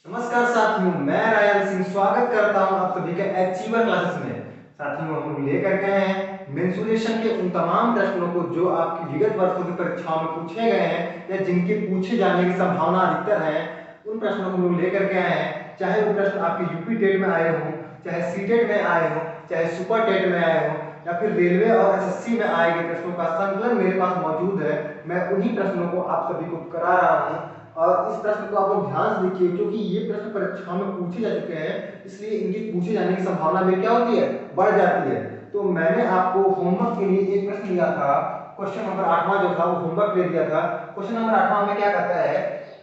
नमस्कार साथियों, मैं रायल सिंह स्वागत करता हूं आप सभी का अचीवर क्लासेस में। साथियों, हम लोग लेकर गए हैं मेंसुरेशन के उन तमाम प्रश्नों को जो आपकी विगत वर्षों की परीक्षाओं में पूछे गए हैं या जिनके पूछे जाने की संभावना अधिकतर है। उन प्रश्नों को हम लोग लेकर के आए हैं, चाहे वो प्रश्न आपके यूपी टेट में आए हों, चाहे सीटेट में आए हों, चाहे सुपर टेट में आए हों, या फिर रेलवे और एसएससी में आए गए प्रश्नों का संकलन मेरे पास मौजूद है। मैं उन्हीं प्रश्नों को आप सभी को करा रहा हूँ और इस प्रश्न को आप लोग ध्यान से देखिए, क्योंकि ये प्रश्न परीक्षाओं में पूछे जा चुके हैं, इसलिए इनके पूछे जाने की संभावना में क्या होती है, बढ़ जाती है। तो मैंने आपको होमवर्क के लिए एक प्रश्न दिया था, क्वेश्चन नंबर 8वां जो था वो होमवर्क ले दिया था। क्वेश्चन नंबर 8वां में क्या कहता है,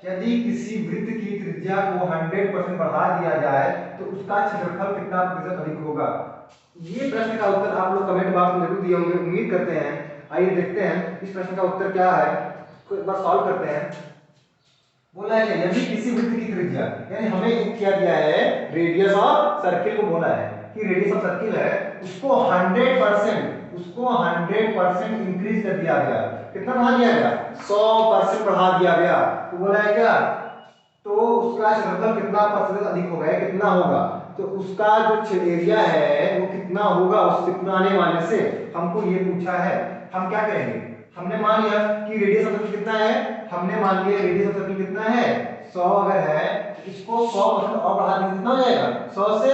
यदि किसी वृत्त की त्रिज्या को 100% बढ़ा दिया जाए तो उसका क्षेत्रफल कितना प्रतिशत अधिक होगा। ये प्रश्न का उत्तर आप लोग कमेंट बॉक्स में जरूर दिए होंगे, उम्मीद करते हैं। आइए देखते हैं इस प्रश्न का उत्तर क्या है, इसको एक बार सॉल्व करते हैं। बोला है यदि किसी वृत्त की त्रिज्या, यानी हमें क्या दिया है, रेडियस ऑफ सर्किल को बोला है कि रेडियस ऑफ सर्किल है, उसको 100% इंक्रीज कर दिया गया। कितना बढ़ा दिया गया, 100% बढ़ा दिया गया। तो बोला है क्या, तो उसका क्षेत्रफल कितना प्रतिशत अधिक होगा, कितना होगा, तो उसका जो एरिया है वो कितना होगा उससे पुराने वाले से। हमको ये पूछा है, हम क्या करेंगे, हमने मान लिया कि रेडियस ऑफ सर्किल कितना है, हमने मान लिया रेडियस ऑफ सर्किल कितना है 100 अगर है, इसको 100% और बढ़ा देंगे, कितना हो जाएगा, 100 से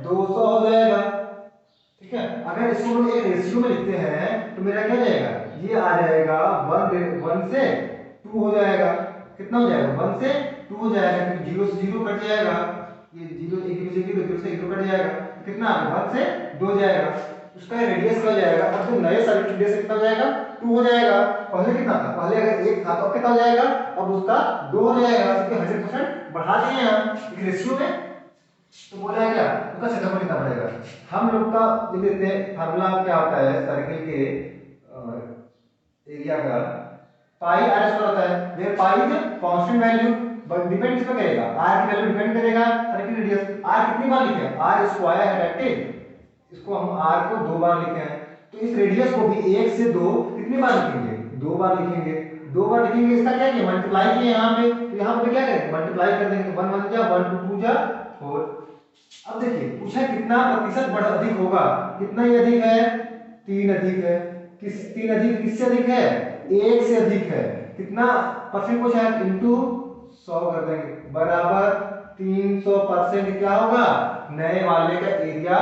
200 हो जाएगा। ठीक है, अगर इसको हम एक रेशियो में लिखते हैं तो मेरा क्या जाएगा, ये आ जाएगा 1 से 2 हो जाएगा। कितना हो जाएगा, 1 से 2 हो जाएगा, क्योंकि 0 से 0 कट जाएगा, ये 0 1 से 0 से 0 कट जाएगा, कितना आ गया 1 से 2 हो जाएगा। उसका रेडियस क्या हो जाएगा, अब जो नए सर्किल रेडियस कितना हो जाएगा, 2 हो जाएगा। पहले कितना था, पहले अगर 1 था तो अब कितना हो जाएगा, अब उसका 2 हो जाएगा, क्योंकि 100% बढ़ा दिए हैं हम एक रेशियो में। तो बोला है क्या, उसका क्षेत्रफल कितना पड़ेगा। हम लोग का जो देते हैं फार्मूला क्या होता है सर्किल के एरिया का, पाई आर स्क्वायर होता है, where pi is constant value, but depend किस पे करेगा, आर की वैल्यू डिपेंड करेगा सर्किल रेडियस। आर कितनी बार लिखे हैं, आर स्क्वायर है डायरेक्ट, इसको हम आर को 2 बार लिखे हैं, तो इस रेडियस को भी 1 से 2 कितनी बार लिखेंगे, 2 बार लिखेंगे। 2 बार लिखेंगे, इसका क्या किया, मल्टीप्लाई किया यहाँ पे, तो यहाँ पे क्या करेंगे, मल्टीप्लाई कर देंगे, तो 1 1 जा 1 2 2 जा 4। अब देखिए पूछा कितना प्रतिशत बढ़ अधिक होगा, कितना ही अधिक है, 3 अधिक है। किस 3 अधिक किससे अधिक है, 1 से अधिक है। कितना परसेंट पूछा है, इंटू 100 कर देंगे, बराबर 300% क्या होगा, नए वाले का एरिया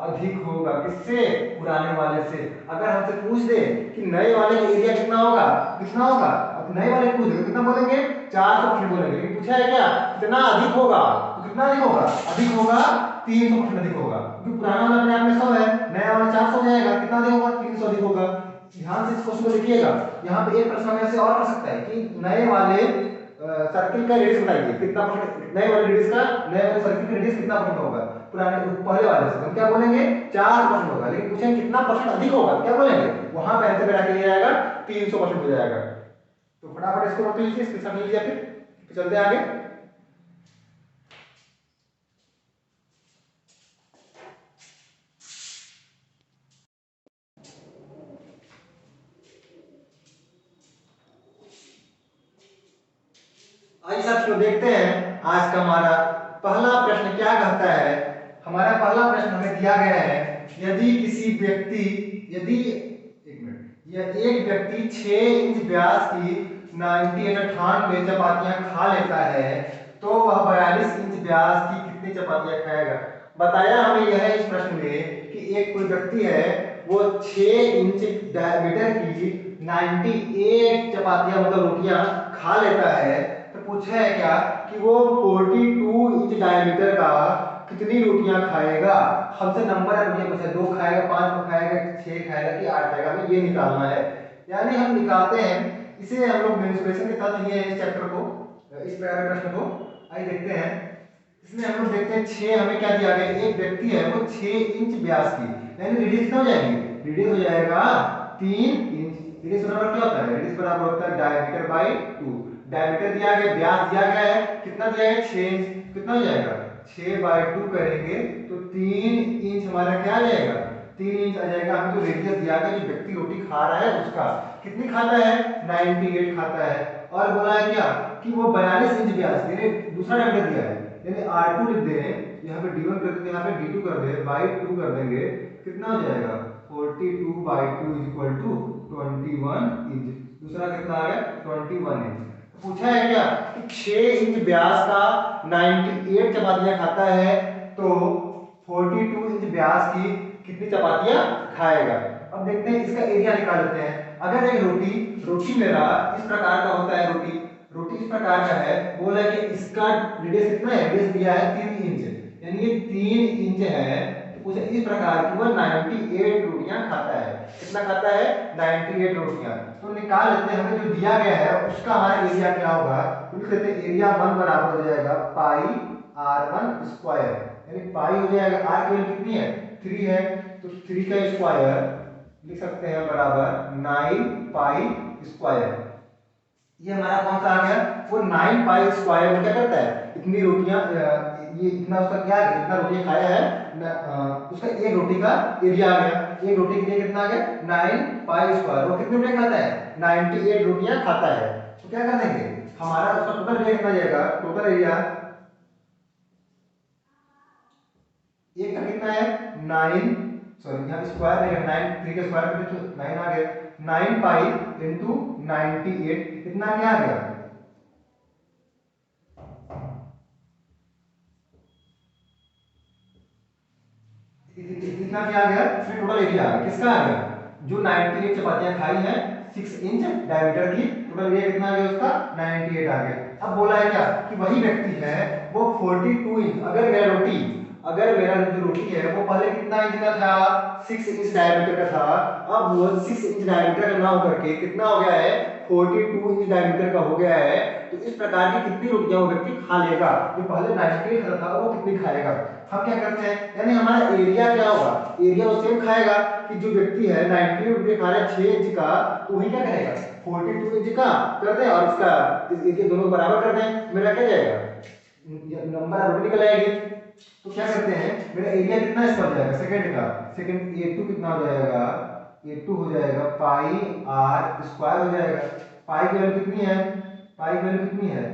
अधिक होगा, किससे, पुराने वाले से। अगर हमसे पूछ दे कि नए वाले का एरिया कितना होगा, कितना होगा, अब नए वाले पूछ दे कितना बोलेंगे, 400% बोलेंगे, लेकिन पूछा है क्या, कितना अधिक होगा, तो कितना अधिक होगा, अधिक होगा 300% अधिक होगा, क्योंकि पुराना वाला अपने आप में 100 है, नया वाला 400 हो जाएगा, कितना अधिक होगा, 300 अधिक होगा। ध्यान से इस क्वेश्चन को देखिएगा, यहाँ पे एक प्रश्न हमें ऐसे और कर सकता है कि नए वाले सर्किल का रेडियस बताइए कितना परसेंट, नए वाले रेडियस का, नए वाले सर्किल का रेडियस कितना परसेंट होगा पुराने पहले वाले से, हम क्या बोलेंगे 4% होगा। लेकिन पूछेंगे कितना परसेंट अधिक होगा, क्या बोलेंगे, वहां पे आंसर मेरा क्या आएगा, 300% हो जाएगा। तो फटाफट इसको नोट लीजिए, स्क्रीनशॉट ले लीजिए, फिर चलते हैं आगे। आइए साथियों देखते हैं आज का हमारा पहला प्रश्न क्या कहता है। हमारा पहला प्रश्न हमें दिया गया है, यदि किसी व्यक्ति, यदि एक मिनट, यह एक व्यक्ति 6 इंच व्यास की 98 चपातियां खा लेता है तो वह 42 इंच व्यास की कितनी चपातियां खाएगा। बताया हमें यह इस प्रश्न में कि एक कोई व्यक्ति है, वो 6 इंच डायमीटर की 98 चपातियां मतलब रोटियां खा लेता है। तो पूछा है क्या कि वो 42 इंच डायमीटर का कितनी रोटियां खाएगा। हमसे नंबर है, रोटियां पूछा 2 खाएगा, 5 खाएगा, 6 खाएगा कि 8 खाएगा, हमें ये निकालना है। यानी हम निकालते हैं इसे, हम लोग मेंसुरेशन के साथ लिए इस चैप्टर को, इस प्रश्न को। आइए देखते हैं, इसमें हम लोग देखते हैं 6 हमें क्या दिया गया, एक व्यक्ति है वो 6 इंच व्यास की, यानी रेडियस कितना हो जाएगी, रेडियस हो जाएगा 3 इंच। रेडियस बराबर क्या होता है, रेडियस बराबर होता है डायमीटर बाय 2। डायमीटर दिया गया, व्यास दिया गया है, कितना दिया है 6 इंच, कितना हो जाएगा 6/2 करेंगे तो 3 इंच हमारा क्या आ जाएगा, 3 इंच आ जाएगा। हमें जो रेडियस दिया गया, जो व्यक्ति रोटी खा रहा है उसका कितनी खाता है, 98 खाता है। और बोला है क्या कि वो 42 इंच व्यास, यानी दूसरा डायमीटर दिया है, यानी R2 लिख दें, यहाँ पे D1 कर देंगे, यहाँ पे D2 कर दें, बाई 2 कर देंगे, कितना हो जाएगा 42 by 2 is equal to 21 inch. दूसरा कितना आ गया 21 इंच। पूछा है क्या कि 6 इंच व्यास का 98 चपातियां खाता है तो 42 इंच व्यास की कितनी चपातियां खाएगा। अब देखते हैं इसका एरिया निकाल लेते हैं। अगर एक रोटी मेरा इस प्रकार का होता है, रोटी इस प्रकार का है, बोला कि इसका रेडियस कितना है, रेडियस दिया है 3 इंच, यानी ये 3 इंच है, तो उसे इस प्रकार की वो 98 रोटियां खाता है। कितना खाता है 98 रोटियां। तो निकाल लेते हैं, हमें जो दिया गया है उसका हमारा एरिया क्या होगा, तो लिख लेते हैं एरिया 1 बराबर हो जाएगा पाई r1 स्क्वायर, यानी पाई हो जाएगा, r की वैल्यू कितनी है 3 है, तो 3 का स्क्वायर लिख सकते हैं बराबर 9 पाई स्क्वायर। ये हमारा कौन सा आ गया, वो 9 पाई स्क्वायर क्या करता है, इतनी रोटियां, ये इतना उसका क्या है, जितना रोटी खाया है उसका एक रोटी का एरिया आ गया। एक रोटी के लिए कितना आ गया 9 पाई स्क्वायर। वो कितनी रोटियां खाता है 98 रोटियां खाता है। तो क्या कर देंगे, हमारा उसका टोटल एरिया कितना जाएगा, टोटल एरिया एक का कितना है 9, सॉरी यहाँ स्क्वायर नहीं है, 9 3 के स्क्वायर पे तो 9 आ गया, 9 पाई इंटू 98 कितना क्या आ गया, कितना क्या आ गया, इसमें टोटल एरिया आ गया, किसका आ गया, जो 98 चपातियां खाई हैं 6 इंच डायमीटर की, टोटल एरिया कितना आ गया उसका 98 आ गया। अब बोला है क्या कि वही व्यक्ति है वो 42 इंच, अगर मेरा जो रोटी है वो पहले कितना इंच का था 6 इंच डायमीटर का था, अब वो 6 इंच डायमीटर का ना होकर के कितना हो गया है 42 इंच डायमीटर का हो गया है। तो इस प्रकार की कितनी रोटियां वो व्यक्ति खा लेगा, जो पहले 98 खाता था वो कितनी खाएगा। हम क्या करते हैं, यानी हमारा एरिया क्या होगा, एरिया वो सेम खाएगा कि जो व्यक्ति है 98 रुपये खा रहा है 6 इंच का, तो वही क्या करेगा 42 इंच का कर दे और उसका एरिया दोनों बराबर कर दें, मेरा क्या जाएगा नंबर रोटी निकल आएगी। तो क्या करते हैं, मेरा एरिया कितना इसका हो जाएगा सेकंड का, सेकंड A2 कितना हो जाएगा, A2 हो जाएगा पाई r स्क्वायर हो जाएगा। पाई की वैल्यू कितनी है, पाई की वैल्यू कितनी है,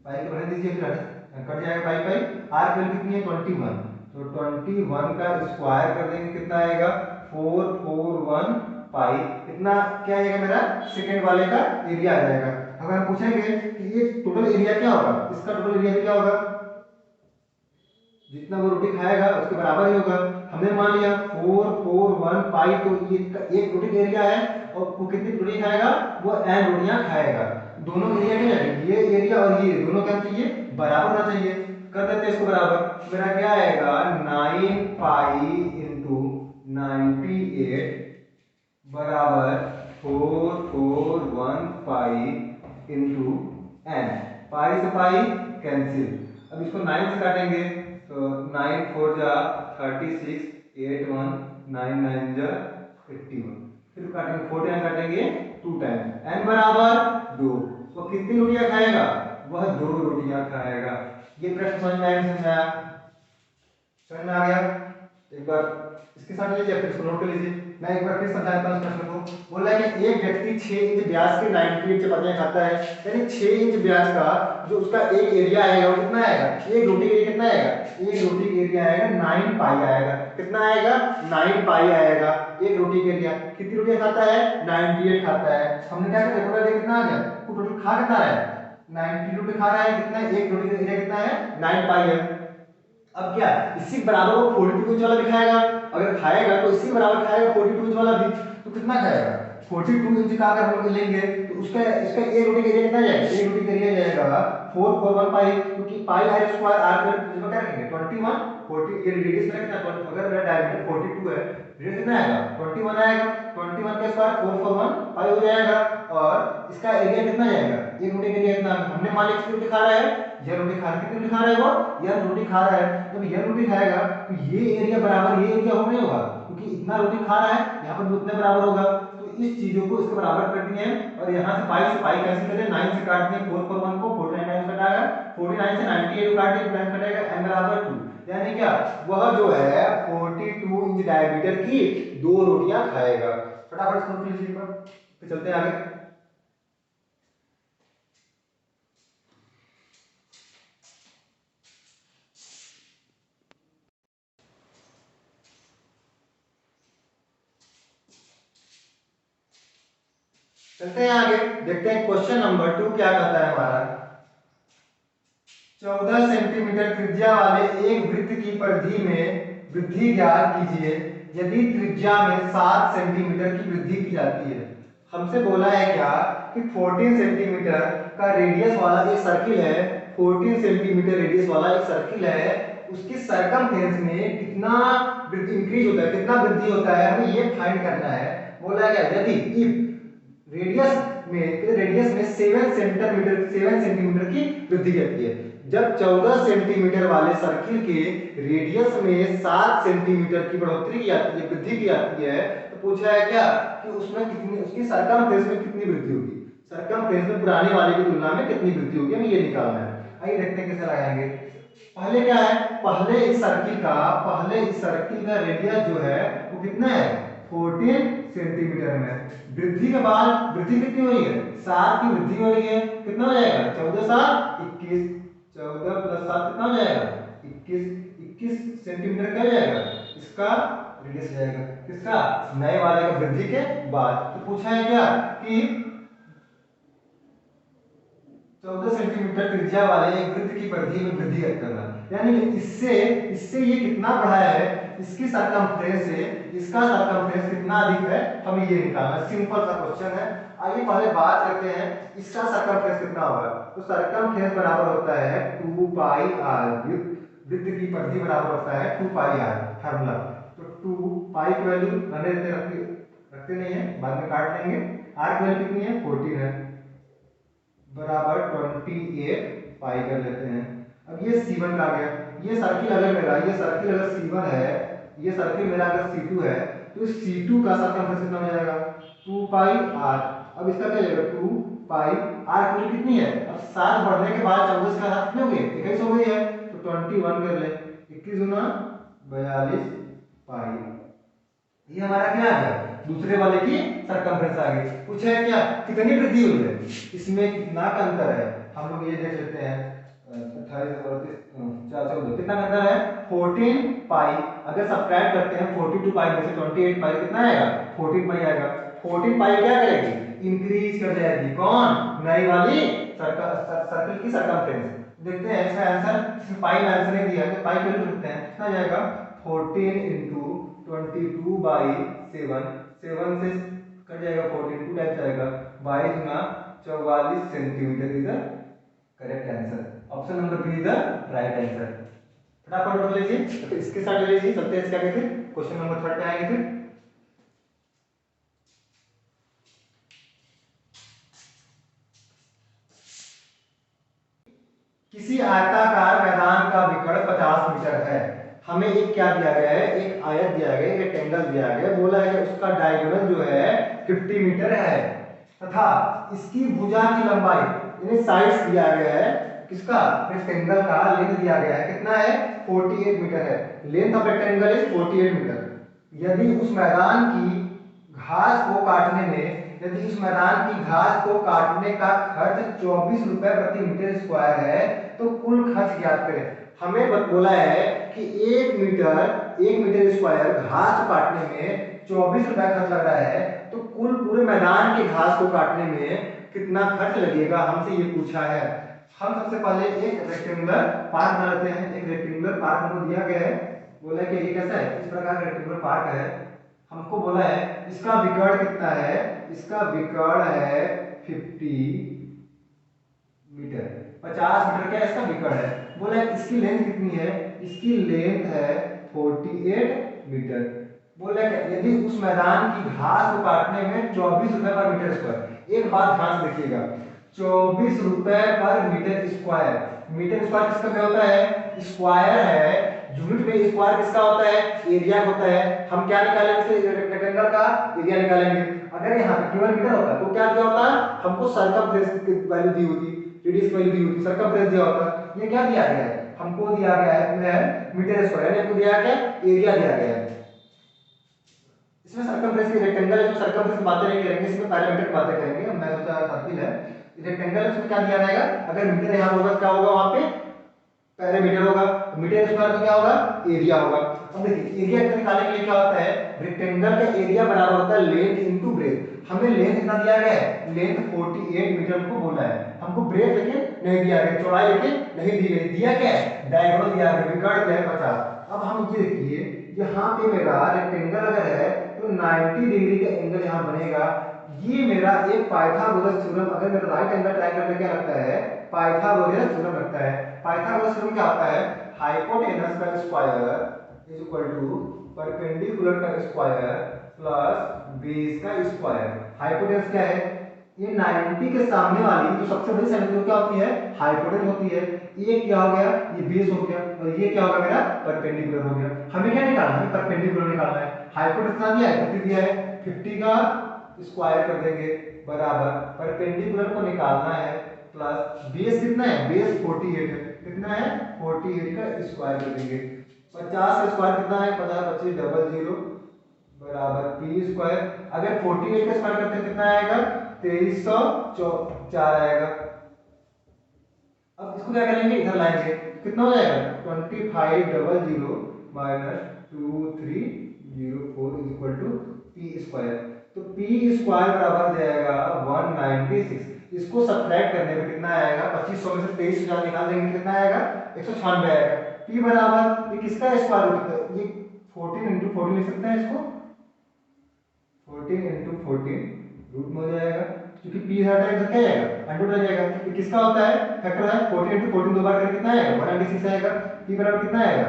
पाई को रहने दीजिए, फिर कट जाएगा पाई पाई, r की वैल्यू कितनी है 21, तो 21 का स्क्वायर कर देंगे कितना आएगा 441 पाई, इतना क्या आएगा मेरा सेकंड वाले का एरिया आ जाएगा। अगर हम पूछेंगे कि ये टोटल एरिया क्या होगा, इसका टोटल एरिया भी क्या होगा, जितना वो रोटी खाएगा उसके बराबर ही होगा। हमने मान लिया 441 पाई, तो ये एक रोटी का एरिया है और वो कितनी रोटी खाएगा, वो n रोटियां खाएगा। दोनों एरिया क्या है, ये एरिया और ये दोनों क्या चाहिए बराबर होना चाहिए, कर देते हैं इसको बराबर। मेरा क्या आएगा 9 पाई इंटू 98 बराबर 441 पाई इंटू n, पाई से पाई कैंसिल, अब इसको 9 से काटेंगे तो 9 4 जा 36, 8 1 9 9 जा 81, फिर काटेंगे 4 टाइम काटेंगे 2 टाइम, n बराबर 2, वो कितनी रोटियां खाएगा, वह 2 रोटियां खाएगा। ये प्रश्न समझ में आया, समझ में आया, समझ में आ गया। एक बार इसके साथ लीजिए, फिर इसको नोट कर लीजिए। मैं एक बार फिर समझाता हूं इस प्रश्न को। बोला है कि एक व्यक्ति 6 इंच व्यास के 98 चपातियां खाता है, यानी 6 इंच व्यास का जो उसका एक एरिया आएगा वो कितना आएगा, एक रोटी के लिए कितना आएगा, एक रोटी के एरिया आएगा 9 पाई आएगा, कितना आएगा 9 पाई आएगा। एक रोटी के एरिया कितनी रोटियां खाता है 98 खाता है। हमने क्या किया टोटल कितना आ गया, वो टोटल खा कितना रहा है 90 रोटी खा रहा है, कितना एक रोटी का एरिया कितना है 9 पाई है। अब क्या इसी बराबर वो 42 इंच वाला भी खाएगा, अगर खाएगा तो इसी बराबर खाएगा 42 इंच वाला भी, तो कितना खाएगा 42 इंच का अगर हम लेंगे तो उसका इसका एक रोटी का एरिया कितना जाएगा, एक रोटी का एरिया जाएगा 441 पाई, क्योंकि पाई r स्क्वायर r पर इसमें क्या रखेंगे 21 40, ये रेडियस में कितना, अगर मेरा डायमीटर 42 है, रेडियस कितना आएगा 21 आएगा, 21 का स्क्वायर 441 पाई हो जाएगा, और इसका एरिया कितना जाएगा, एक रोटी का एरिया कितना, हमने मान लिया कितनी रोटी खा रहा है, यह रोटी खा रहा है, कितनी रोटी खा रहा है वो यह रोटी खा रहा है। जब यह रोटी खाएगा तो ये एरिया बराबर ये एरिया हो नहीं होगा, क्योंकि इतना रोटी खा रहा है यहाँ पर भी उतने बराबर होगा, तो इस चीजों को इसके बराबर कर दिए हैं, और यहाँ से पाई कैंसिल करें, 9 से काट दिए 441 को, 49 टाइम्स कटाएगा, 49 से 98 को काट दिए टाइम्स कटेगा, n बराबर 2, यानी क्या वह जो है 42 इंच डायमीटर की 2 रोटियां खाएगा। फटाफट इसको नोट कीजिए पर चलते हैं आगे। चलते हैं आगे, देखते हैं क्वेश्चन नंबर 2 क्या कहता है हमारा। 14 सेंटीमीटर त्रिज्या वाले एक वृत्त की परिधि में वृद्धि ज्ञात कीजिए यदि त्रिज्या में 7 सेंटीमीटर की वृद्धि की जाती है। हमसे बोला है क्या कि 14 सेंटीमीटर का रेडियस वाला एक सर्किल है, 14 सेंटीमीटर रेडियस वाला एक सर्किल है, उसकी सरकमफ्रेंस में कितना इंक्रीज होता है, कितना वृद्धि होता है, हमें ये फाइंड करना है। बोला गया यदि इफ रेडियस में 7 सेंटीमीटर की वृद्धि करती है। जब 14 सेंटीमीटर वाले सर्किल के रेडियस में 7 सेंटीमीटर की बढ़ोतरी की जाती है, वृद्धि की जाती है, तो पूछा है क्या कि उसमें कितनी, उसकी सरकमफ्रेंस में कितनी वृद्धि होगी, सरकमफ्रेंस में पुराने वाले की तुलना में कितनी वृद्धि होगी, हमें ये निकालना है। आइए देखते हैं कैसे लगाएंगे। पहले क्या है, पहले इस सर्किल का रेडियस जो है वो कितना है, 14 सेंटीमीटर में। वृद्धि के बाद वृद्धि कितनी हो रही है, 7 की वृद्धि हो रही है, कितना हो जाएगा, 14 7 21, 14 प्लस 7 कितना हो जाएगा, 21 सेंटीमीटर का हो जाएगा, इसका रेडियस जाएगा, किसका, नए वाले का वृद्धि के बाद। तो पूछा है क्या कि 14 सेंटीमीटर त्रिज्या वाले एक वृत्त की परिधि में वृद्धि करना, यानी कि इससे इससे ये कितना बढ़ा है, इसकी सरकमफ्रेंस से इसका सरकमफ्रेंस कितना अधिक है, हमें ये निकालना है। सिंपल सा क्वेश्चन है। आइए पहले बात करते हैं इसका सरकमफ्रेंस कितना होगा। तो सरकमफ्रेंस बराबर होता है 2 पाई r, वृत्त की परिधि बराबर होता है 2 पाई r, फार्मूला। तो 2 पाई की वैल्यू रहने देते, रखते नहीं है, बाद में काट लेंगे। r की वैल्यू कितनी है, 14 है, बराबर 28 पाई कर लेते हैं। अब ये C1 का आ गया, ये सर्किल अगर मेरा, ये सर्किल अगर C1 है, ये सर्किल मेरा अगर C2 है, तो इस C2 का सरकमफ्रेंस कितना हो जाएगा, 2 पाई r। अब इसका क्या जाएगा, 2 पाई r की वैल्यू कितनी है, अब 7 बढ़ने के बाद 14 का हाथ कितने हो गए, 21 हो गई है, तो 21 कर ले, 21 गुना 42 पाई। ये हमारा क्या आ गया, दूसरे वाले की सरकमफ्रेंस आ गई। पूछा है क्या कितनी वृद्धि हुई है, इसमें कितना का अंतर है, हम लोग ये देख लेते हैं। 28 और 4 कितना का अंतर है, 14 पाई। अगर सब्ट्रैक्ट करते हैं 42 पाई में से 28 पाई, कितना आएगा, 14 पाई आएगा। 14 पाई क्या करेगी, इंक्रीज कर जाएगी, कौन, नई वाली सर्कल की सरकमफ्रेंस। देखते हैं इसका आंसर, इसमें पाई में आंसर नहीं दिया तो पाई वैल्यू लिखते हैं, कितना जाएगा, 14 इंटू 22 बाई 7, 7 से कट जाएगा, 14 2 टाइम्स आएगा, 22 गुना 44 centimetre is the correct answer. Option number B is the right answer. फटाफट नोट लीजिए, तो इसके साथ ले लीजिए, चलते हैं इसके आगे फिर क्वेश्चन नंबर 3 पे आएंगे। फिर किसी आयताकार मैदान का विकर्ण 50 मीटर है। हमें एक क्या दिया गया है, एक आयत दिया गया है, एक रेक्टेंगल दिया गया है, बोला है कि उसका डायगोनल जो है 50 मीटर है, तथा इसकी भुजा की लंबाई यानी साइड्स दिया गया है, किसका, रेक्टेंगल का लेंथ दिया गया है, कितना है, 48 मीटर है, length of rectangle is 48 metre. यदि उस मैदान की घास को काटने में, यदि इस मैदान की घास को काटने का खर्च 24 रुपए प्रति मीटर स्क्वायर है, तो कुल खर्च ज्ञात करें। हमें बोला है कि 1 मीटर स्क्वायर घास को काटने में 24 रुपए खर्च लग रहा है, तो कुल पूरे मैदान की घास को काटने में कितना खर्च लगेगा, हमसे ये पूछा है। हम सबसे पहले एक रेक्टेंगुलर पार्क बना लेते हैं। एक रेक्टेंगुलर पार्क हमको दिया गया है, बोला कि ये कैसा है, इस प्रकार का रेक्टेंगुलर पार्क है। हमको बोला है इसका विकर्ण कितना है, इसका विकर्ण है 50 मीटर, 50 मीटर का इसका विकर्ण है। बोला है इसकी लेंथ कितनी है, इसकी लेंथ है 48 मीटर। बोला है यदि उस मैदान की घास को काटने में 24 रुपए पर मीटर स्क्वायर, एक बात ध्यान से देखिएगा, 24 रुपए पर मीटर स्क्वायर। मीटर स्क्वायर किसका क्या होता है, स्क्वायर है, यूनिट में स्क्वायर किसका होता है, एरिया होता है। हम क्या निकालेंगे, रेक्टेंगल का एरिया निकालेंगे। अगर यहाँ पे केवल मीटर होता तो क्या दिया होता, हमको सरकमफ्रेंस की वैल्यू दी होती, रेडियस की वैल्यू दी होती, सरकमफ्रेंस दिया होता। ये क्या दिया गया है, हमको दिया गया है मीटर स्क्वायर, यानी हमको दिया गया एरिया दिया गया है। इसमें सरकमफ्रेंस की रेक्टेंगल है, इसमें सरकमफ्रेंस की बातें नहीं करेंगे, इसमें पैरामीटर की बातें करेंगे। मैं सोचा सर्किल है, रेक्टेंगल उसमें क्या दिया जाएगा, अगर मीटर यहाँ होगा क्या होगा, वहां पे पेरीमीटर होगा, मीटर स्क्वायर तो क्या होगा, एरिया होगा। अब देखिए एरिया को निकालने के लिए क्या होता है, रेक्टेंगल का एरिया बराबर होता है लेंथ इनटू ब्रेथ। हमें लेंथ कितना दिया गया है, लेंथ 48 मीटर को बोला है, हमको ब्रेथ लेकिन नहीं दिया गया, चौड़ाई लेकिन नहीं दी गई, दिया क्या है, डायगोनल दिया गया, विकर्ण दिया है 50। अब हम ये देखिए यहाँ पे मेरा रेक्टेंगल अगर है तो 90 डिग्री का एंगल यहाँ बनेगा। ये मेरा एक पाइथागोरस थ्योरम, अगर मेरा राइट एंगल ट्रायंगल में क्या लगता है, पाइथागोरस थ्योरम लगता है। पाइथागोरस थ्योरम क्या होता है, हाइपोटेनस का square is equal to perpendicular का स्क्वायर प्लस बेस का स्क्वायर। हाइपोटेनस क्या है, ये 90 के सामने वाली जो सबसे बड़ी साइड क्या होती है, हाइपोटेनस होती है। ये क्या हो गया, ये बेस हो गया, और ये क्या होगा मेरा, परपेंडिकुलर हो गया। हमें क्या निकालना है, परपेंडिकुलर निकालना है। हाइपोटेनस कितना दिया है, 50 दिया है, 50 का स्क्वायर कर देंगे बराबर परपेंडिकुलर को निकालना है प्लस बेस कितना है, बेस 48 है, कितना है 48 का स्क्वायर कर देंगे। 50 का स्क्वायर कितना है, 50 25 डबल 0 बराबर पी स्क्वायर। अगर 48 का स्क्वायर करते हैं कितना आएगा, 2304 आएगा। अब इसको क्या करेंगे, इधर लाएंगे, कितना हो जाएगा 2500 minus 2304 is equal to P square. तो पी स्क्वायर बराबर जाएगा 196। इसको सब्ट्रैक्ट करने पे कितना आएगा, 2500 में से 23,000 निकाल देंगे कितना आएगा, 196 आएगा। पी बराबर ये किसका स्क्वायर रूट है, ये 14 इंटू 14 लिख सकते हैं इसको, 14 इंटू 14 रूट में हो जाएगा, क्योंकि पी हटा है तो क्या आएगा, अंडर आ जाएगा। ये किसका होता है, फैक्टर है, 14 इंटू 14 दो बार करके कितना आएगा, 196 आएगा। पी बराबर कितना आएगा,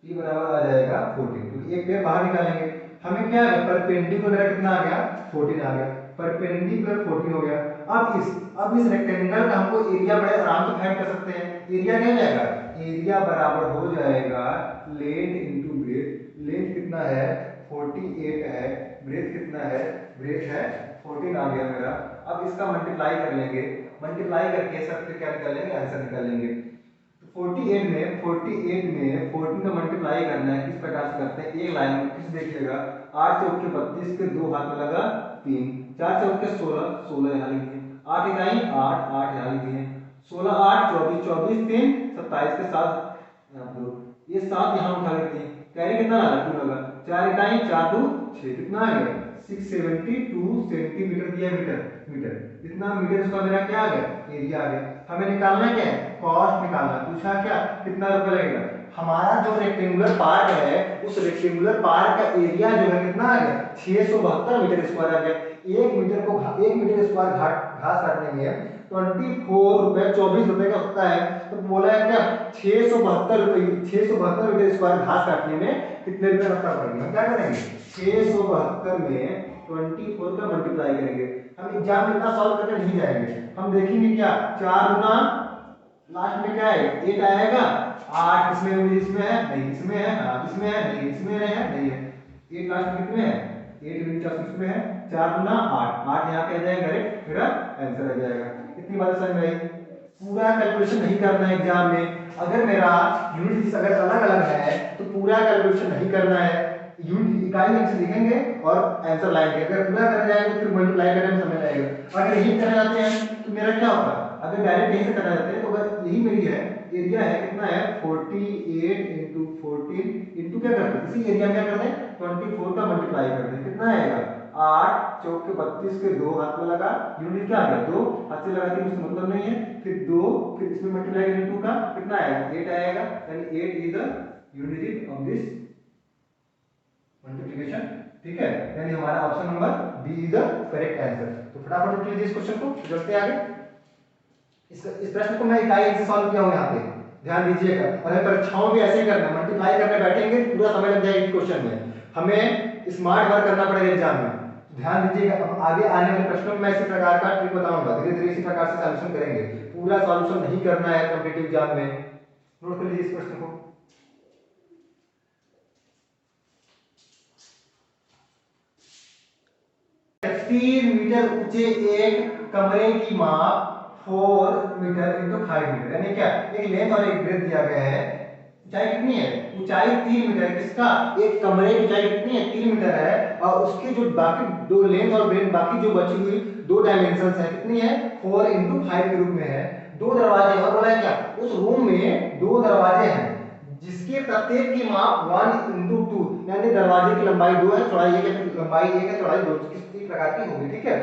पी बराबर आ जाएगा 14, क्योंकि एक पेयर बाहर निकालेंगे। हमें क्या है, परपेंडिकुलर कितना आ गया, 14 आ गया, परपेंडिकुलर 14 हो गया। अब इस रेक्टेंगल का हमको एरिया बड़े आराम से फाइंड कर सकते हैं। एरिया क्या हो जाएगा, एरिया बराबर हो जाएगा लेंथ इनटू ब्रेथ। लेंथ कितना है 48 है, ब्रेथ कितना है, ब्रेथ है 14 आ गया मेरा। अब इसका मल्टीप्लाई कर लेंगे, मल्टीप्लाई करके सब फिर क्या निकालेंगे, आंसर निकालेंगे। 48 में 14 का मल्टीप्लाई करना है, किस प्रकार से करते हैं, एक लाइन में किस देखिएगा, 8 चौक के 32 के दो हाथ में लगा 3, 4 चौक के 16, 16 यहाँ लिख दिए, 8 इकाई 8, 8 यहाँ लिख दिए, 16 8 24, 24 3 27 के साथ ये 7 यहाँ उठा लेते हैं, कैरी कितना लगा 2 लगा, 4 इकाई 4 2 6, कितना आ गया 672 सेंटीमीटर दिया, मीटर इतना मीटर, इसका मेरा क्या आ गया, एरिया आ गया। हमें निकालना क्या है, कॉस्ट निकालना। पूछा क्या, कितना रुपए लगेगा। हमारा जो रेक्टेंगुलर पार्ट है, उस रेक्टेंगुलर पार्ट का एरिया जो है कितना आ गया, 672 मीटर स्क्वायर आ गया। 1 मीटर स्क्वायर घास काटने में 24 रुपए 24 रुपए का होता है। तो बोला है क्या, 672 रुपए, 672 मीटर स्क्वायर घास काटने में कितने रुपए लगता पड़ेगा। क्या करेंगे, 672 में 24 का मल्टीप्लाई करेंगे। हम एग्जाम में इतना सॉल्व करके नहीं जाएंगे, हम देखेंगे क्या, 4 गुना लास्ट में क्या है 8 आएगा, 8 इसमें है नहीं, इसमें है हाँ, इसमें है नहीं, इसमें है नहीं है, 8 लास्ट में कितने है 8 इसमें है, 4 गुना 8, 8 यहाँ पे आ जाएगा डायरेक्ट, मेरा आंसर आ जाएगा। इतनी बात समझ में आई। पूरा कैलकुलेशन नहीं करना है एग्जाम में। अगर मेरा यूनिट अगर अलग अलग है तो पूरा कैलकुलेशन नहीं करना है, यूनिट इकाई से लिखेंगे और आंसर लाएंगे। अगर पूरा करना जाएगा तो फिर मल्टीप्लाई करने में समय लगेगा। अगर यही करना चाहते हैं तो मेरा क्या होगा, अगर डायरेक्ट यहीं से करना चाहते हैं तो अगर यही मेरी है, एरिया है कितना है 48 इंटू 14 इंटू क्या करते हैं, इसी एरिया में क्या करते हैं 24 का मल्टीप्लाई करते हैं, कितना आएगा 8 चौक के 32 के दो हाथ में लगा, यूनिट क्या आ गया 2, हाथ से लगाते हैं उसका मतलब नहीं है, फिर 2 फिर इसमें मल्टीप्लाई करेंगे 2 का कितना आएगा 8 आएगा, यानी 8 is the unit of this multiplication. ठीक है, यानी हमारा option number B is the correct answer. तो फटाफट उठ लीजिए इस क्वेश्चन को, चलते आगे। इस प्रश्न को मैं इकाई से सॉल्व किया हूं यहाँ पे, ध्यान दीजिएगा। और परीक्षाओं भी ऐसे ही करना, मल्टीप्लाई करने बैठेंगे पूरा समय लग जाएगा क्वेश्चन में, हमें स्मार्ट वर्क करना पड़ेगा एग्जाम में। ध्यान दीजिएगा, अब आगे आने वाले प्रश्नों में मैं इसी प्रकार का ट्रिक बताऊंगा, धीरे धीरे इसी प्रकार से सॉल्यूशन करेंगे। पूरा सॉल्यूशन नहीं करना है कॉम्पिटिटिव एग्जाम में। नोट कर लीजिए इस प्रश्न को। 3 मीटर ऊंचे एक कमरे की माप 4 मीटर इंटू 5 मीटर, यानी क्या, एक लेंथ और एक ब्रेथ दिया गया है। ऊंचाई कितनी है, ऊंचाई 3 मीटर, किसका, एक कमरे की ऊंचाई कितनी है 3 मीटर है, और उसके जो बाकी दो लेंथ और ब्रेथ बाकी जो बची हुई दो डायमेंशंस है कितनी है 4 इंटू 5 के रूप में है। दो दरवाजे, और बोला है क्या, उस रूम में दो दरवाजे हैं जिसके प्रत्येक की माप 1 × 2, यानी दरवाजे की लंबाई 2 है, चौड़ाई 1 है, लंबाई 1 है, चौड़ाई 2, किस प्रकार की होगी, ठीक है।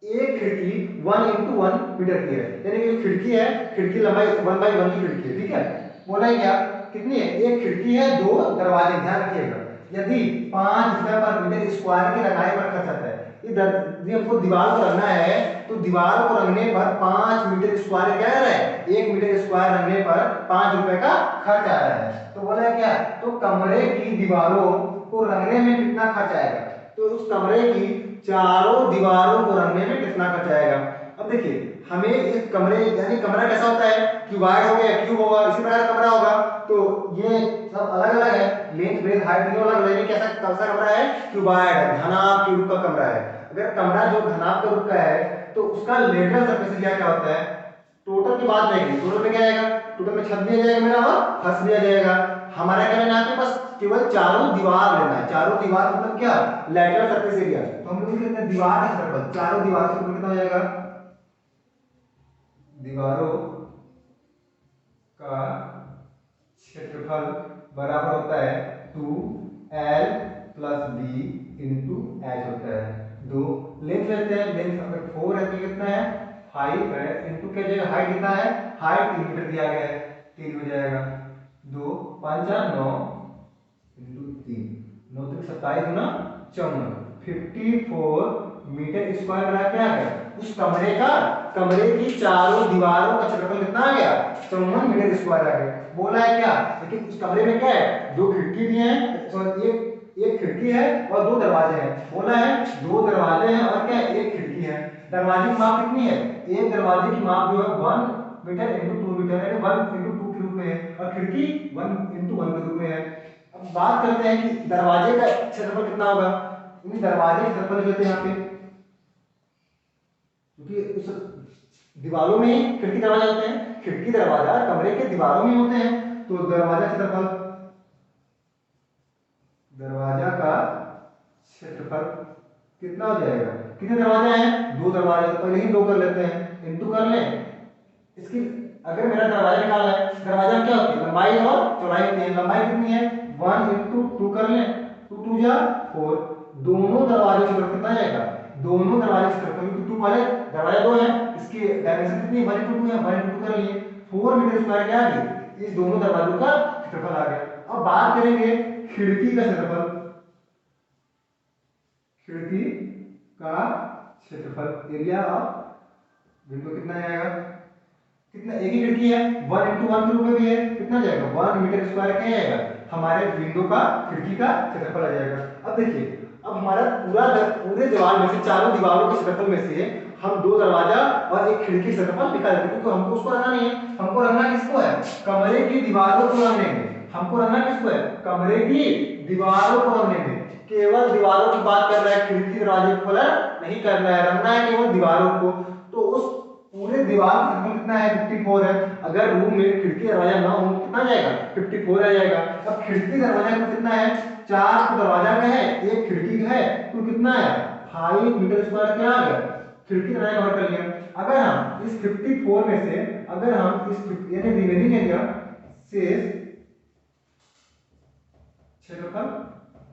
एक खिड़की 1 × 1 मीटर की है, यानी कि खिड़की है, खिड़की लंबाई 1/1 की खिड़की है, ठीक है। बोला है क्या, कितनी है, एक खिड़की है, दो दरवाजे, ध्यान रखिएगा। यदि 5 रुपए पर मीटर स्क्वायर की रंगाई पर खर्च आता है, यदि हमको दीवार को रंगना है तो दीवार को रंगने पर 5 मीटर स्क्वायर क्या आ रहा है, 1 मीटर स्क्वायर रंगने पर 5 रुपए का खर्च आ रहा है। तो बोला है क्या, तो कमरे की दीवारों को रंगने में कितना खर्च आएगा, तो उस कमरे की चारों दीवारों को रंगने में कितना खर्च आएगा। अब देखिए हमें इस कमरे, यानी कमरा कैसा होता है, क्यूबॉइड हो गया, क्यूब होगा, इसी प्रकार कमरा होगा, तो ये सब अलग अलग है, लेंथ ब्रेथ हाइट तीनों अलग अलग, कैसा कैसा कमरा है, क्यूबॉइड है, घनाभ के रूप का कमरा है। अगर कमरा जो घनाभ के रूप का है तो उसका लेटरल सरफेस एरिया क्या होता है, टोटल की बात नहीं, टोटल में क्या आएगा, टोटल में छत दिया जाएगा मेरा और फर्श दिया जाएगा। हमारा क्या लेना है, बस केवल चारों दीवार लेना है, चारों दीवार मतलब क्या, लेटरल सरफेस एरिया। तो हम लोग कहते हैं दीवार का क्षेत्रफल, चारों दीवार का कितना हो जाएगा, दीवारों का क्षेत्रफल बराबर होता है 2L + B × H होता है। दो लेंथ लेते हैं, लेंथ अगर 4 है तो कितना है, 5 है, इनटू क्या जाएगा, हाइट कितना है, हाइट 3 मीटर दिया गया है, 3 हो जाएगा, 2 5 9 × 3, 9 3 27 गुना 54, 54 मीटर स्क्वायर बराबर क्या आ गया, उस कमरे का, कमरे की चारों दीवारों का क्षेत्रफल कितना आ गया, 54 मीटर स्क्वायर आ गया। बोला है क्या, लेकिन उस कमरे में क्या है, दो खिड़की भी हैं, सॉरी एक खिड़की है और दो दरवाजे हैं। बोला है दो दरवाजे हैं और क्या, एक खिड़की है। दरवाजे की माप कितनी है, एक दरवाजे की माप जो है 1 मीटर × 2 मीटर, यानी 1 × 2 के रूप में है, और खिड़की 1 × 1 के रूप में है। अब बात करते हैं कि दरवाजे का क्षेत्रफल कितना होगा, दरवाजे का क्षेत्रफल लेते हैं यहाँ पे, क्योंकि उस दीवारों में खिड़की दरवाजा होते हैं, खिड़की दरवाजा कमरे के दीवारों में होते हैं, तो दरवाजा क्षेत्रफल, दरवाजा का क्षेत्रफल कितना हो जाएगा, कितने दरवाजे हैं, दो दरवाजे, तो पहले ही दो कर लेते हैं, इनटू कर लें इसकी। अगर मेरा दरवाजा निकालना है, दरवाजा में क्या होती है, लंबाई और चौड़ाई होती है, लंबाई कितनी है 1 × 2 कर लें, 2 2 जा 4, दोनों दरवाजों की कितना जाएगा, दोनों दरवाजे की तरफ, क्योंकि 2 वाले दरवाजा दो है, इसकी डायमेंशन कितनी 1 × 2 है, 1 × 2 कर लिए, 4 मीटर स्क्वायर क्या आ गई, इस दोनों दरवाजों का क्षेत्रफल आ गया। अब बात करेंगे खिड़की का क्षेत्रफल, खिड़की का क्षेत्रफल, एरिया ऑफ विंडो कितना आएगा, कितना, एक ही खिड़की है, 1 × 1 के रूप में भी है, कितना जाएगा 1 मीटर स्क्वायर क्या आएगा, हमारे विंडो का, खिड़की का क्षेत्रफल आ जाएगा। अब देखिए, अब हमारा पूरे दीवार में से, चारों दीवारों के क्षेत्रफल में से हम दो दरवाजा और एक खिड़की क्षेत्रफल निकाल देते हैं, क्योंकि हमको उसको रंगना नहीं है, हमको रंगना किसको है, कमरे की दीवारों को रंगने में, हमको रंगना किसको है, कमरे की दीवारों को रंगने में, केवल दीवारों की बात कर रहा है, खिड़की दरवाजे को कलर नहीं करना है, रंगना है केवल दीवारों को। तो उस पूरे दीवार का क्षेत्रफल कितना है, 54 है। अगर रूम में खिड़की दरवाजा ना हो कितना जाएगा, 54 आ जाएगा। अब खिड़की दरवाजा का कितना है, 4 तो दरवाजा का है, एक खिड़की का है, तो कितना है 5 मीटर स्क्वायर क्या आ गया, खिड़की दरवाजा कवर कर लिया। अगर हम इस 54 में से, अगर हम इस यानी रिमेनिंग एरिया से क्षेत्रफल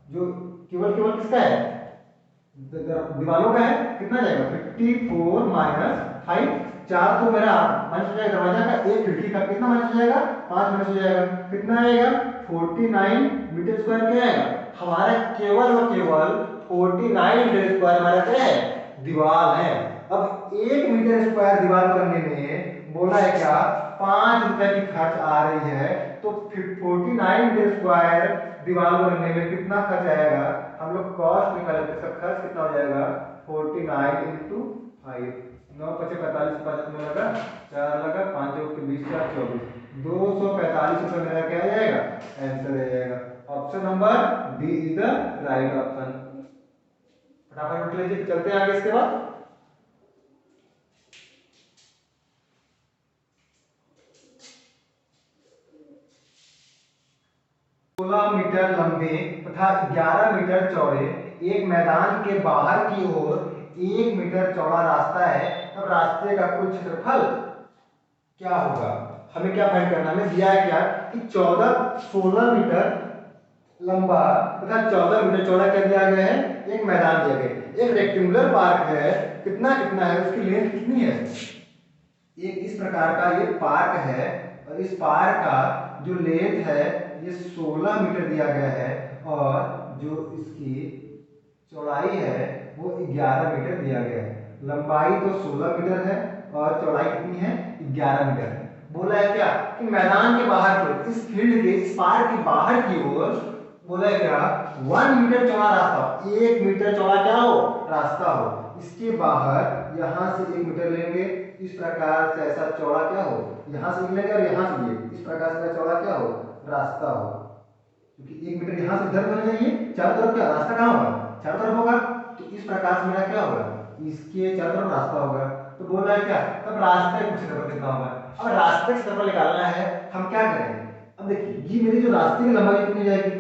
जो केवल केवल किसका है, दीवारों का है, कितना जाएगा 54 - 5, 4 तो मेरा माइनस हो जाएगा दरवाजा का, एक खिड़की का कितना माइनस हो जाएगा, 5 माइनस हो जाएगा, कितना आएगा 49 मीटर स्क्वायर क्या आएगा, हमारा केवल और केवल 49 मीटर स्क्वायर हमारा क्या है, दीवार है। अब 1 मीटर स्क्वायर दीवार करने में बोला है क्या, 5 रुपए की खर्च आ रही है, तो 49 मीटर स्क्वायर दीवार करने में कितना खर्च आएगा, हम लोग कॉस्ट निकालेंगे, इसका खर्च कितना हो जाएगा 49 × 5, 9 5 45, 5 में लगा 4 लगा 5 के 20 4 24, 245 रुपए मेरा क्या आ जाएगा, आंसर आ जाएगा। Option number D is the right option. फटाफट उठ लीजिए, चलते हैं आगे। इसके बाद 16 मीटर लंबे तथा 11 मीटर चौड़े एक मैदान के बाहर की ओर 1 मीटर चौड़ा रास्ता है, तब रास्ते का कुल क्षेत्रफल क्या होगा, हमें क्या फाइंड करना है, हमें दिया है क्या कि 16 मीटर लंबा तथा 14 मीटर चौड़ा क्या दिया गया है, एक मैदान दिया गया है। एक रेक्टेंगुलर पार्क है, कितना कितना है, उसकी लेंथ कितनी है, एक इस प्रकार का ये पार्क है और इस पार्क का जो लेंथ है ये 16 मीटर दिया गया है और जो इसकी चौड़ाई है वो 11 मीटर दिया गया है। लंबाई तो 16 मीटर है और चौड़ाई कितनी है, 11 मीटर है। बोला है क्या कि मैदान के बाहर की ओर, इस फील्ड के इस पार्क के बाहर की ओर बोला है क्या 1 मीटर चौड़ा रास्ता, 1 मीटर चौड़ा क्या हो, रास्ता हो। इसके बाहर यहां से 1 मीटर लेंगे, इस प्रकार से ऐसा चौड़ा क्या हो, यहां से लेंगे और यहां से ये इस प्रकार से चौड़ा क्या हो, रास्ता हो। क्योंकि 1 मीटर यहां से इधर होना चाहिए, चारों तरफ क्या रास्ता कहां होगा, चारों तरफ होगा, तो इस प्रकार से मेरा क्या होगा, इसके चारों तरफ रास्ता होगा। तो बोल रहा है क्या, तब रास्ते का क्षेत्रफल कितना होगा। अब रास्ते का क्षेत्रफल निकालना है, हम क्या करेंगे, अब देखिए ये मेरी जो रास्ते की लंबाई कितनी जाएगी,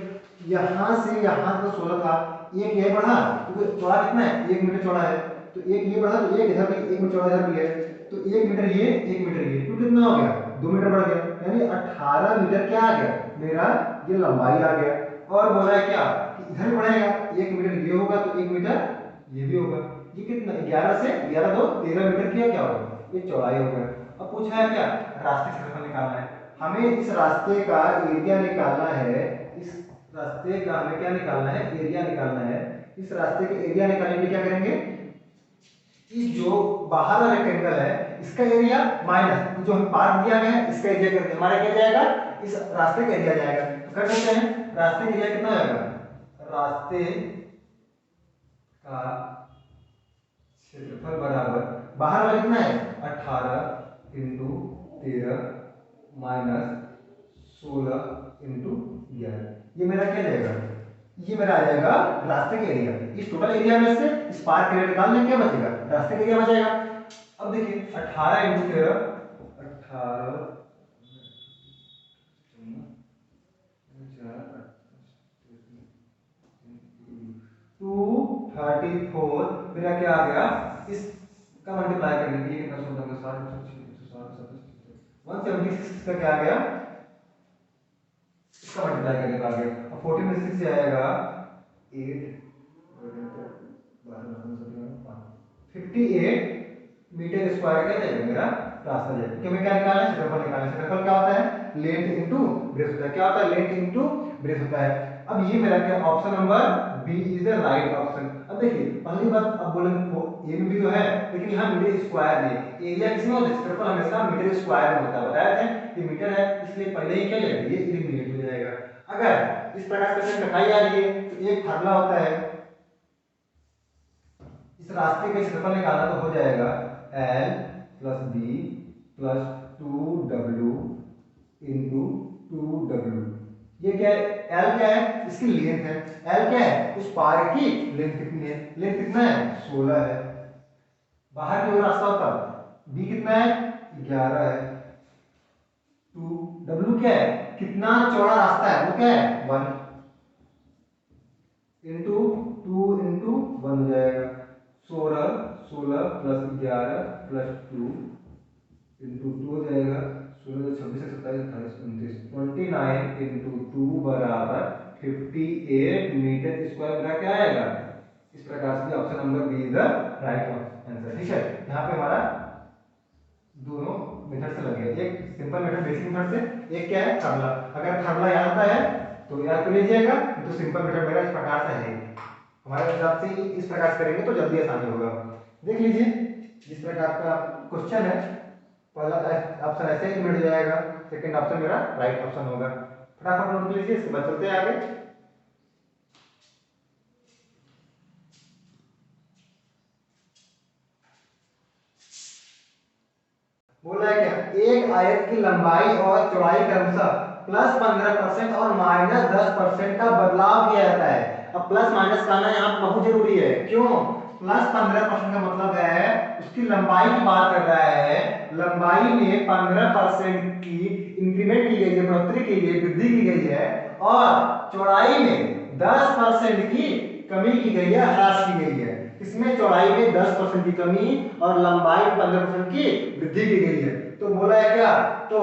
यहां से यहां तो 16 था, एक ये बढ़ा क्योंकि चौड़ा कितना है, 1 मीटर चौड़ा है, तो एक ये बढ़ा तो एक इधर भी 1 मीटर चौड़ा इधर भी है, तो 1 मीटर ये 1 मीटर ये, तो कितना हो गया, 2 मीटर बढ़ गया, यानी 18 मीटर क्या आ गया मेरा, ये लंबाई आ गया। और बोला है क्या कि इधर भी बढ़ेगा, 1 मीटर ये होगा तो 1 मीटर ये भी होगा, ये कितना 11 से 11 2 13 मीटर किया क्या होगा, ये चौड़ाई हो गया। अब पूछा है क्या, रास्ते का क्षेत्रफल निकालना है, हमें इस रास्ते का एरिया निकालना है, इस रास्ते का हमें क्या निकालना है, एरिया निकालना है। इस रास्ते के एरिया निकालने के लिए क्या करेंगे, इस जो बाहर वाला रेक्टेंगल है इसका एरिया माइनस जो हम पार्क दिया गया है इसका एरिया करके हमारा क्या जाएगा, इस रास्ते का एरिया जाएगा। तो कर सकते हैं, रास्ते का एरिया कितना जाएगा, रास्ते का क्षेत्रफल बराबर बाहर वाला कितना है 18 इंटू 13 माइनस 16 इंटू 11, ये मेरा क्या जाएगा, ये मेरा आ जाएगा रास्ते का एरिया। इस टोटल एरिया में से इस पार्क का एरिया निकालने क्या बचेगा, रास्ते का एरिया बचेगा। अब देखिए 18 इंटू 13 18 234 मेरा क्या आ गया, इसका मल्टीप्लाई करने के लिए कितना होता है 176 का क्या आ गया, इसका मल्टीप्लाई करने का आ गया। अब 14 में 6 से आएगा 8 58 मीटर स्क्वायर क्या जाएगा मेरा रास्ता जाएगा। क्योंकि हमें क्या निकालना है, क्षेत्रफल निकालना है। क्षेत्रफल क्या होता है, लेंथ इनटू ब्रेथ होता है, क्या होता है, लेंथ इनटू ब्रेथ होता है। अब ये मेरा क्या option number B is the right option. अब देखिए पहली बात, अब बोलेंगे ए में भी तो है लेकिन यहाँ मीटर स्क्वायर नहीं, एरिया किसमें होता है, क्षेत्रफल हमेशा मीटर स्क्वायर में होता है, बताया था ये मीटर है इसलिए पहले ही क्या जाएगा, ये एलिमिनेट हो जाएगा। अगर इस प्रकार से कटाई आ रही है तो एक फार्मूला होता है, इस रास्ते का क्षेत्रफल निकालना तो हो जाएगा L plus B plus 2W into 2W। ये क्या है, L क्या है, इसकी लेंथ है, L क्या है, उस पार की लेंथ कितनी है, लेंथ कितना है 16 है, बाहर की ओर रास्ता होता, B कितना है 11 है, 2W क्या है, कितना चौड़ा रास्ता है वो क्या है 1 इंटू 2 इंटू 1 हो जाएगा 16 प्लस 11 प्लस 2 इंटू 2 हो जाएगा 16 26 27 28 29 29 इंटू 2 बराबर 58 मीटर स्क्वायर मेरा क्या आएगा। इस प्रकार से option number B is the right answer. ठीक है, यहाँ पे हमारा दोनों मेथड से लग गया, एक सिंपल मेथड बेसिक मेथड से, एक क्या है फार्मूला। अगर फार्मूला याद आता है तो याद कर लीजिएगा, तो सिंपल मेथड मेरा इस प्रकार से है, हमारे हिसाब से इस प्रकार से करेंगे तो जल्दी आसानी होगा। देख लीजिए जिस प्रकार का क्वेश्चन है, पहला ऑप्शन ऐसे ही मिल जाएगा, सेकंड ऑप्शन मेरा राइट ऑप्शन होगा। फटाफट नोट कर लीजिए, इसके बाद चलते हैं आगे। बोला है क्या, एक आयत की लंबाई और चौड़ाई क्रमशः प्लस 15% और माइनस 10% का बदलाव किया जाता है। अब प्लस माइनस का ना यहाँ बहुत जरूरी है, क्यों, प्लस 15% का मतलब है उसकी लंबाई की बात कर रहा है, लंबाई में 15% की इंक्रीमेंट की गई है, बढ़ोतरी की गई, वृद्धि की गई है, और चौड़ाई में 10% की कमी की गई है, ह्रास की गई है। इसमें चौड़ाई में 10% की कमी और लंबाई में 15% की वृद्धि की गई है। तो बोला है क्या, तो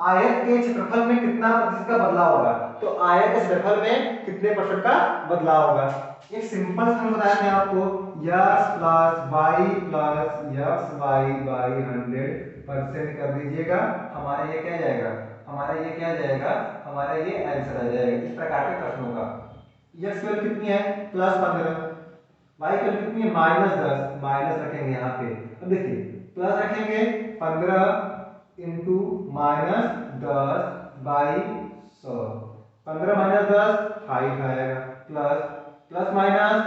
आयत के क्षेत्रफल में कितना प्रतिशत का बदलाव होगा, तो आयत के क्षेत्रफल में कितने परसेंट का बदलाव होगा। एक सिंपल सम बताया थे आपको, x plus Y plus X Y by 100% कर दीजिएगा, हमारा ये क्या जाएगा, हमारा ये क्या जाएगा, हमारा ये आंसर आ जाएगा इस प्रकार के प्रश्नों का। x की वैल्यू कितनी है +15, y की वैल्यू कितनी है -10, माइनस रखेंगे यहाँ पे। अब देखिए प्लस रखेंगे 15 इंटू -10 बाई 100, 15 - 10 5 आएगा, प्लस प्लस माइनस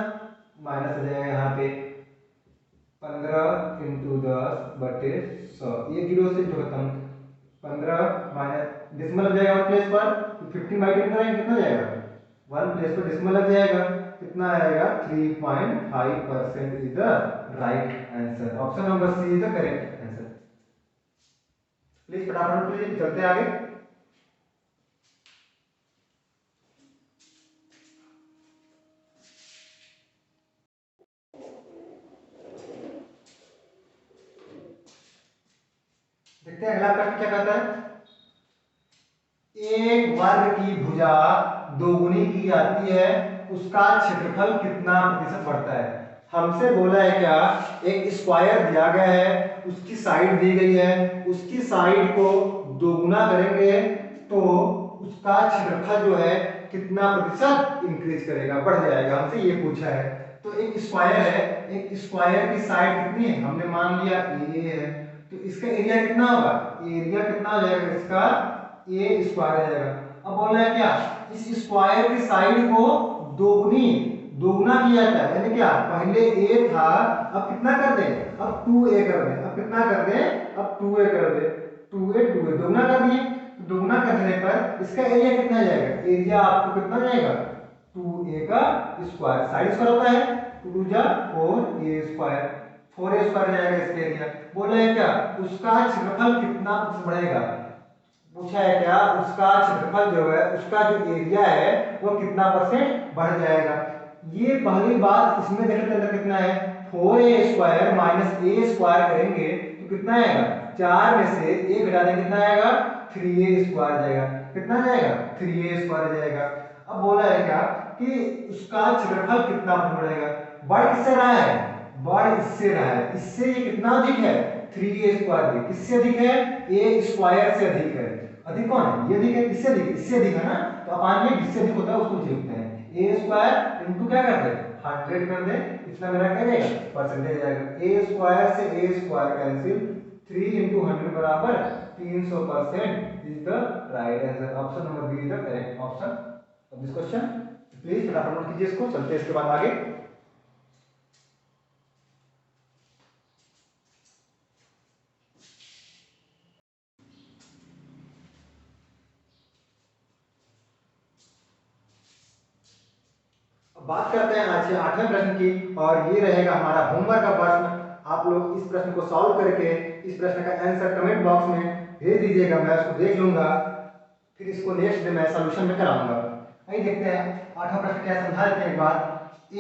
माइनस हो जाएगा यहाँ पे 15 इंटू 10/100, ये जीरो से जो खत्म, 15 माइनस डिस्मल लग जाएगा प्लेस पर, 15/10 करेंगे कितना जाएगा, 1 प्लेस पर डिस्मल लग जाएगा, कितना आएगा 3.5% is the right answer. Option number C is the correct answer. Please फटाफट प्लीज चलते आगे। देखते हैं अगला प्रश्न क्या कहता है, एक वर्ग की भुजा दोगुनी की जाती है, उसका क्षेत्रफल कितना प्रतिशत बढ़ता है। हमसे बोला है क्या, एक स्क्वायर दिया गया है, उसकी साइड दी गई है, उसकी साइड को दोगुना करेंगे तो उसका क्षेत्रफल जो है कितना प्रतिशत इंक्रीज करेगा, बढ़ जाएगा, हमसे ये पूछा है। तो एक स्क्वायर है, एक स्क्वायर की साइड कितनी है, हमने मान लिया ए है, तो इसका एरिया कितना होगा, एरिया कितना हो जाएगा इसका, ए स्क्वायर आ जाएगा। अब बोल रहा है क्या, इस स्क्वायर की साइड को दोगुना किया जाता है, यानी क्या, पहले ए था, अब कितना कर दे, अब 2a कर दे, अब कितना कर दे, अब 2a कर दे, 2a दोगुना कर दिए, दोगुना करने पर इसका एरिया कितना जाएगा, एरिया आपको कितना जाएगा 2a का स्क्वायर, साइड स्क्वायर होता है 2 जा 4a स्क्वायर, 4a स्क्वायर जाएगा इसका एरिया। बोले है क्या, उसका क्षेत्रफल कितना बढ़ेगा, पूछा है क्या, उसका क्षेत्रफल जो है, उसका जो एरिया है वो कितना % बढ़ जाएगा। ये पहली बात, इसमें देखने के अंदर कितना है 4a square minus a square करेंगे तो कितना आएगा, 4 में से 1 घटा देंगे कितना आएगा 3a स्क्वायर जाएगा, कितना जाएगा 3a स्क्वायर जाएगा। अब बोला है क्या कि उसका क्षेत्रफल कितना बढ़ेगा, बढ़ किससे रहा है, बढ़ इससे रहा है, इससे ये कितना अधिक है 3a स्क्वायर, किससे अधिक है, a स्क्वायर से अधिक है, अधिक कौन है, ये अधिक है, किससे अधिक, इससे अधिक है ना, तो अपान में जिससे अधिक होता है उसको लिखते हैं, a स्क्वायर इनटू क्या कर दे 100 कर दे, इतना मेरा क्या जाएगा परसेंटेज आएगा, a स्क्वायर से a स्क्वायर कैंसिल, 3 × 100 बराबर 300% is the right answer. Option number B is the correct option of this question. Please फटाफट नोट कीजिए इसको, चलते हैं इसके बाद आगे। बात करते हैं आज के 8वें प्रश्न की, और ये रहेगा हमारा होमवर्क का प्रश्न। आप लोग इस प्रश्न को सॉल्व करके इस प्रश्न का आंसर कमेंट बॉक्स में भेज दीजिएगा, मैं उसको देख लूंगा, फिर इसको नेक्स्ट डे मैं सॉल्यूशन में कराऊंगा। आइए देखते हैं 8वां प्रश्न क्या समझाते हैं एक बार।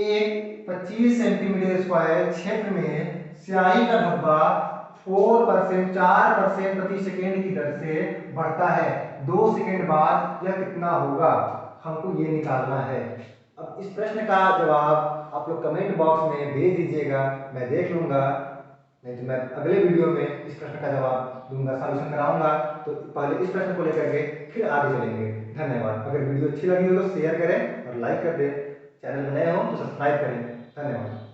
एक 25 सेंटीमीटर स्क्वायर क्षेत्र में स्याही का धब्बा 4% प्रति सेकेंड की दर से बढ़ता है, 2 सेकेंड बाद यह कितना होगा, हमको ये निकालना है। अब इस प्रश्न का जवाब आप लोग कमेंट बॉक्स में भेज दीजिएगा, मैं देख लूंगा, नहीं तो मैं अगले वीडियो में इस प्रश्न का जवाब दूंगा, सॉल्यूशन कराऊंगा। तो पहले इस प्रश्न को लेकर के फिर आगे चलेंगे। धन्यवाद। अगर वीडियो अच्छी लगी हो तो शेयर करें और लाइक कर दें, चैनल में नए हो तो सब्सक्राइब करें। धन्यवाद।